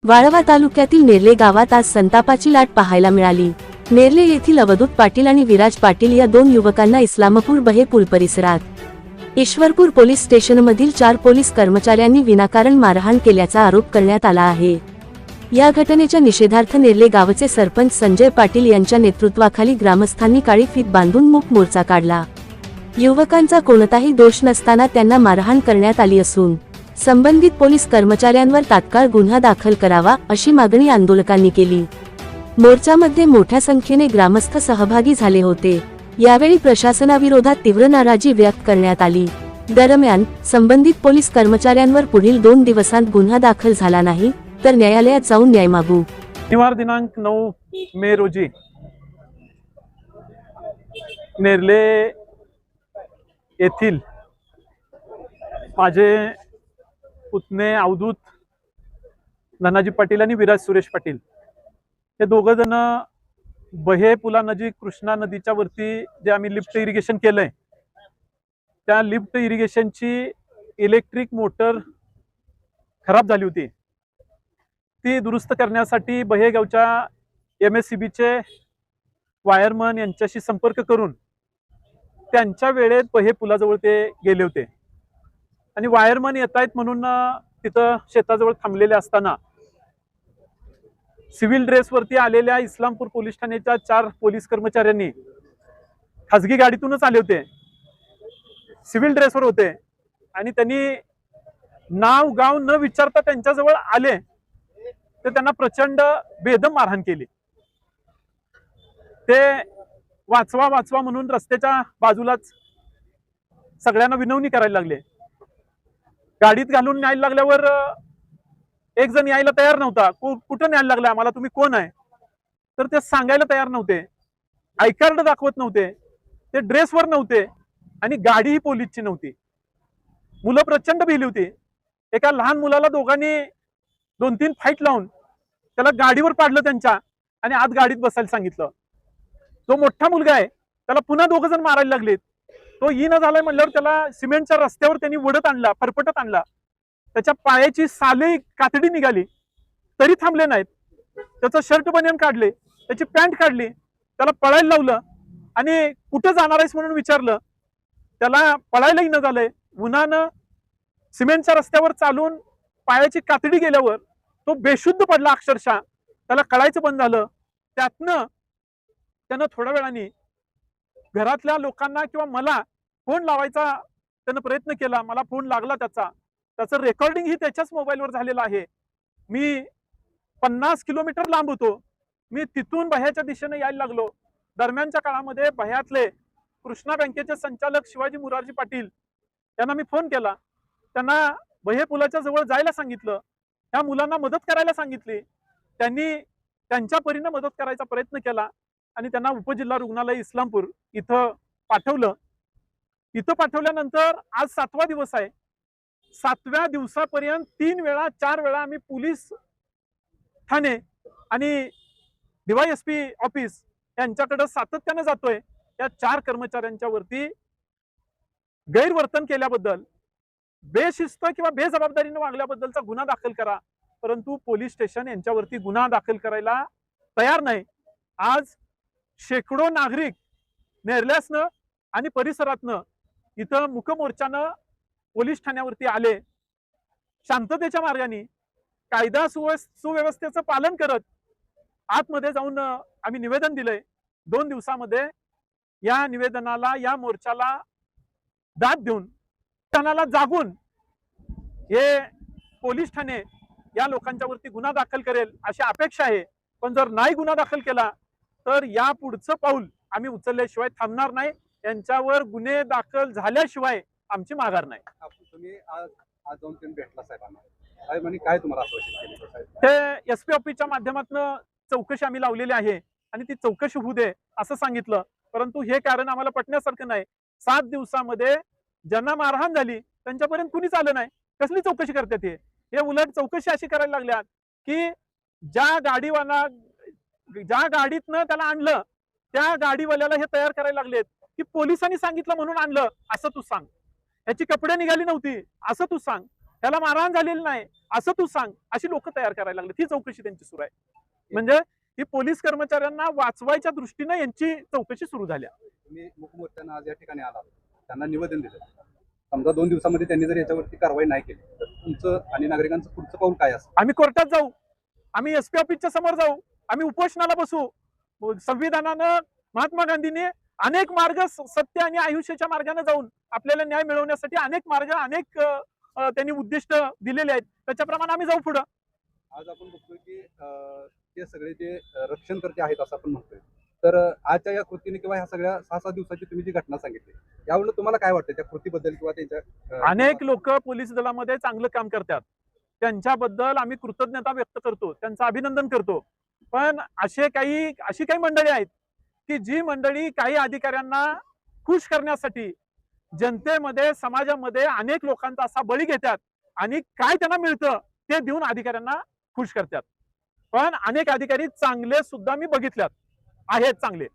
वाळवा तालुक्यातील नेर्ले गावात आज संतापाची लाट पाहायला मिळाली। नेर्ले येथील अवधूत पाटील आणि विराज पाटील या दोन युवकांना इस्लामपूर बहे पूल परिसरात ईश्वरपूर पोलीस स्टेशनमधील 4 पोलीस कर्मचाऱ्यांनी विनाकारण मारहाण केल्याचा आरोप करण्यात आला आहे। या घटनेच्या निषेधार्थ नेर्ले गावचे सरपंच संजय पाटील यांच्या नेतृत्वाखाली ग्रामस्थांनी काळी फीत बांधून मूक मोर्चा काढला। युवकांचा कोणताही दोष नसताना त्यांना मारहाण करण्यात आली असून संबंधित पोलीस कर्मचाऱ्यांवर तात्काळ गुन्हा दाखल करावा अशी मागणी आंदोलकांनी केली। मोर्चामध्ये मोठ्या संख्येने ग्रामस्थ सहभागी झाले होते। यावेळी प्रशासनाविरोधात तीव्र नाराजी व्यक्त करण्यात आली। दरम्यान संबंधित पोलीस कर्मचाऱ्यांवर पुढील 2 दिवसांत गुन्हा दाखल झाला नाही तर न्यायालयात जाऊन न्याय मागू। शनिवार दिनांक 9 मे रोजी नेर्ले येथील माझे पुतणे अवधूत धनाजी पाटील आणि विराज सुरेश पाटील हे दोघं जण बहे पुलानजीक कृष्णा नदीच्या वरती जे आम्ही लिफ्ट इरिगेशन केलंय त्या लिफ्ट इरिगेशनची इलेक्ट्रिक मोटर खराब झाली होती। ती दुरुस्त करण्यासाठी बहे गावच्या MSCBचे वायरमन यांच्याशी संपर्क करून त्यांच्या वेळेत बहे पुलाजवळ ते गेले होते आणि वायरमन येत आहेत म्हणून तिथं शेताजवळ थांबलेले असताना सिव्हिल ड्रेसवरती आलेल्या इस्लामपूर पोलीस ठाण्याच्या 4 पोलीस कर्मचाऱ्यांनी खासगी गाडीतूनच आले होते, सिव्हिल ड्रेसवर होते आणि त्यांनी नाव गाव न विचारता त्यांच्याजवळ आले तर त्यांना प्रचंड बेदम मारहाण केली। ते वाचवा वाचवा म्हणून रस्त्याच्या बाजूलाच सगळ्यांना विनवणी करायला लागले। गाडीत घालून न्यायला लागल्यावर एक जण यायला तयार नव्हता। कुठं न्यायला लागला आम्हाला, तुम्ही कोण आहे, तर ते सांगायला तयार नव्हते, आय कार्ड दाखवत नव्हते, ते ड्रेसवर नव्हते आणि गाडी ही पोलीसची नव्हती। मुलं प्रचंड भिली होती। एका लहान मुलाला दोघांनी 2-3 फाईट लावून त्याला गाडीवर पाडलं त्यांच्या आणि आत गाडीत बसायला सांगितलं। जो मोठा मुलगा आहे त्याला पुन्हा 2 जण मारायला लागलेत। तो येणं झालाय म्हणल्यावर त्याला सिमेंटच्या रस्त्यावर त्यांनी वडत आणला, फरफटत आणला। त्याच्या पायाची साले कातडी निघाली तरी थांबले नाहीत। त्याचं शर्ट बनियन काढले, त्याची पॅन्ट काढली, त्याला पळायला लावलं आणि कुठं जाणार आहेस म्हणून विचारलं। त्याला पळायलाही न झालंय। उन्हानं सिमेंटच्या रस्त्यावर चालून पायाची कातडी गेल्यावर तो बेशुद्ध पडला अक्षरशः। त्याला कळायचं बंद झालं। त्यानं थोड्या वेळाने घरातल्या लोकांना किंवा मला फोन लावायचा त्यानं प्रयत्न केला। मला फोन लागला त्याचं रेकॉर्डिंग ही त्याच्याच मोबाईलवर झालेलं आहे। मी 50 किलोमीटर लांब होतो। मी तिथून बह्याच्या दिशेने यायला लागलो। दरम्यानच्या काळामध्ये बह्यातले कृष्णा बँकेचे संचालक शिवाजी मुरारजी पाटील यांना मी फोन केला। त्यांना बहे पुलाच्या जवळ जायला सांगितलं, त्या मुलांना मदत करायला सांगितली। त्यांनी त्यांच्या परीने मदत करायचा प्रयत्न केला आणि त्यांना उपजिल्हा रुग्णालय इस्लामपूर इथं पाठवलं। इथं पाठवल्यानंतर आज 7वा दिवस आहे। 7व्या दिवसापर्यंत 3 वेळा 4 वेळा आम्ही पोलीस ठाणे आणि DYSP ऑफिस यांच्याकडे सातत्याने जातोय। या 4 कर्मचाऱ्यांच्या वरती गैरवर्तन केल्याबद्दल, बेशिस्त किंवा बेजबाबदारीने वागल्याबद्दलचा गुन्हा दाखल करा, परंतु पोलीस स्टेशन यांच्यावरती गुन्हा दाखल करायला तयार नाही। आज शेकडो नागरिक नेर्ल्यासनं आणि परिसरातनं इथं मुक मोर्चानं पोलीस ठाण्यावरती आले। शांततेच्या मार्गाने कायदा सुव्यवस्थेचं पालन करत आतमध्ये जाऊन आम्ही निवेदन दिलंय। 2 दिवसामध्ये या निवेदनाला, या मोर्चाला दाद देऊन, ठाण्याला जागून हे पोलीस ठाणे या लोकांच्या वरती गुन्हा दाखल करेल अशी अपेक्षा आहे। पण जर नाही गुन्हा दाखल केला तर या पुढचं पाऊल आम्ही उचलल्याशिवाय थांबणार नाही। यांच्यावर गुन्हे दाखल झाल्याशिवाय आमची माघार नाही। तुम्ही आज 2-3 भेटला साहेबांना, काय म्हणे, काय तुम्हाला आश्वासन केलं साहेब? ते SP ऑफिसच्या माध्यमातून चौकशी आम्ही लावलेली आहे आणि ती चौकशी होऊ दे असं सांगितलं, परंतु हे कारण आम्हाला पटण्यासारखं नाही। 7 दिवसामध्ये ज्यांना मारहाण झाली त्यांच्यापर्यंत कुणीच आलं नाही। कसली चौकशी करतात हे उलट चौकशी अशी करायला लागल्यात की ज्या गाडीतनं त्याला आणलं त्या गाडीवाल्याला हे तयार करायला लागलेत की पोलिसांनी सांगितलं म्हणून आणलं असं तू सांग, याची कपडे निघाली नव्हती असं तू सांग, त्याला मारहाण झालेली नाही असं तू सांग, अशी लोक तयार करायला लागले. ही चौकशी त्यांची सुरू आहे. म्हणजे ही पोलीस कर्मचाऱ्यांना वाचवायच्या दृष्टीने यांची चौकशी सुरू झाल्या. तुम्ही मुखमोर्चानं आज या ठिकाणी आला, त्यांना निवेदन दिलं. समजा 2 दिवसामध्ये त्यांनी जर याच्यावरती कारवाई नाही केली तर तुमचं आणि नागरिकांचं पुढचं पाऊल काय असेल? आम्ही कोर्टात जाऊ, आम्ही एसपी ऑफिसच्या समोर जाऊ, आम्ही उपोषणाला बसू. संविधानानं, महात्मा गांधीने अनेक मार्ग, सत्य आणि आयुष्याच्या मार्गाने जाऊन आपल्याला न्याय मिळवण्यासाठी अनेक मार्ग, अनेक त्यांनी उद्दिष्ट दिलेले आहेत. त्याच्याप्रमाणे आम्ही जाऊ पुढे. आज आपण बघतोय की ते सगळे जे रक्षणकर्ते आहेत असं आपण म्हणतोय, तर आजच्या या कृतीने किंवा ह्या सगळ्या 6-7 दिवसाची तुम्ही जी घटना सांगितली, यावरून तुम्हाला काय वाटतं त्या कृतीबद्दल किंवा त्यांच्या अनेक लोक पोलीस दलामध्ये चांगलं काम करतात, त्यांच्याबद्दल आम्ही कृतज्ञता व्यक्त करतो, त्यांचं अभिनंदन करतो. पण अशी काही मंडळी आहेत की जी मंडळी काही अधिकाऱ्यांना खुश करण्यासाठी जनतेमध्ये, समाजामध्ये अनेक लोकांचा असा बळी घेतात आणि काय त्यांना मिळतं ते देऊन अधिकाऱ्यांना खुश करतात. पण अनेक अधिकारी चांगले सुद्धा मी बघितल्यात आहेत, चांगले